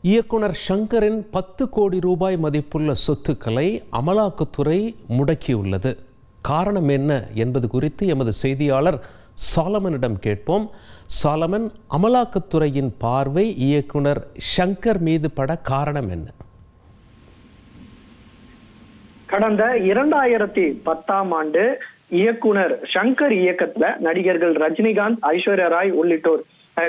இயக்குனர் ஷங்கரின் 10 கோடி ரூபாய் மதிப்புள்ள சொத்துக்களை அமலாக்கத்துறை முடக்கியுள்ளது. காரணம் என்ன என்பது குறித்து எமது செய்தியாளர் சாலமனிடம் கேட்போம். சாலமன், அமலாக்கத்துறையின் பார்வை இயக்குனர் ஷங்கர் மீது பட காரணம் என்ன? கடந்த 2010ஆம் ஆண்டு இயக்குனர் ஷங்கர் இயக்கத்துல நடிகர்கள் ரஜினிகாந்த், ஐஸ்வர்யா ராய் உள்ளிட்டோர்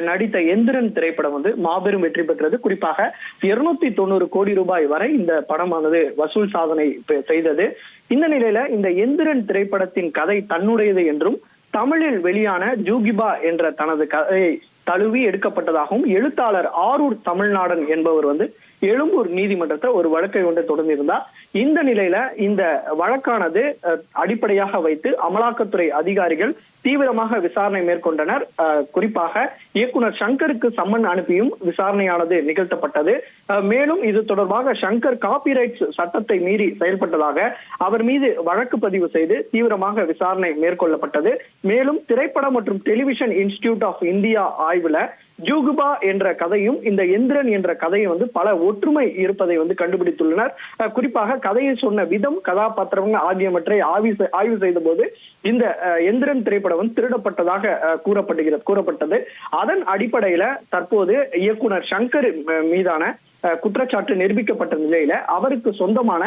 நடித்த எந்திரன் திரைப்படம் மாபெரும் வெற்றி பெற்றது. குறிப்பாக 290 கோடி ரூபாய் வரை இந்த படமானது வசூல் சாதனை செய்தது. இந்த நிலையில இந்த எந்திரன் திரைப்படத்தின் கதை தன்னுடையது என்றும் தமிழில் வெளியான ஜூகிபா என்ற தனது கதையை தழுவி எடுக்கப்பட்டதாகவும் எழுத்தாளர் ஆரூர் தமிழ்நாடன் என்பவர் எழும்பூர் நீதிமன்றத்தை ஒரு வழக்கை ஒன்று தொடர்ந்திருந்தார். இந்த நிலையில இந்த வழக்கானது அடிப்படையாக வைத்து அமலாக்கத்துறை அதிகாரிகள் தீவிரமாக விசாரணை மேற்கொண்டனர். குறிப்பாக இயக்குனர் ஷங்கருக்கு சம்மன் அனுப்பியும் விசாரணையானது நிகழ்த்தப்பட்டது. மேலும் இது தொடர்பாக ஷங்கர் காப்பிரைட்ஸ் சட்டத்தை மீறி செயல்பட்டதாக அவர் மீது வழக்கு பதிவு செய்து தீவிரமாக விசாரணை மேற்கொள்ளப்பட்டது. மேலும் திரைப்படம் மற்றும் டெலிவிஷன் இன்ஸ்டிடியூட் ஆஃப் இந்தியா ஆய்வுல ஜூகுபா என்ற கதையும் இந்த எந்திரன் என்ற கதையும் பல ஒற்றுமை இருப்பதை கண்டுபிடித்துள்ளனர். குறிப்பாக கதையை சொன்ன விதம், கதாபாத்திரங்கள் ஆகியவற்றை ஆய்வு செய்த போது இந்த எந்திரன் திரைப்படம் திருடப்பட்டதாக கூறப்பட்டது. அதன் அடிப்படையில தற்போது இயக்குனர் ஷங்கர் மீதான குற்றச்சாட்டு நிரூபிக்கப்பட்ட நிலையில அவருக்கு சொந்தமான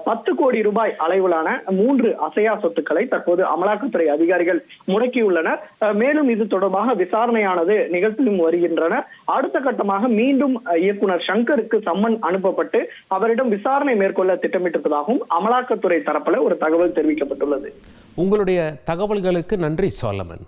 10 கோடி ரூபாய் அளவிலான 3 அசையா சொத்துக்களை தற்போது அமலாக்கத்துறை அதிகாரிகள் முடக்கியுள்ளனர். மேலும் இது தொடர்பாக விசாரணையானது நிகழ்த்தியும் வருகின்றனர். அடுத்த கட்டமாக மீண்டும் இயக்குனர் ஷங்கருக்கு சம்மன் அனுப்பப்பட்டு அவரிடம் விசாரணை மேற்கொள்ள திட்டமிட்டிருப்பதாகவும் அமலாக்கத்துறை தரப்புல ஒரு தகவல் தெரிவிக்கப்பட்டுள்ளது. உங்களுடைய தகவல்களுக்கு நன்றி சாலமன்.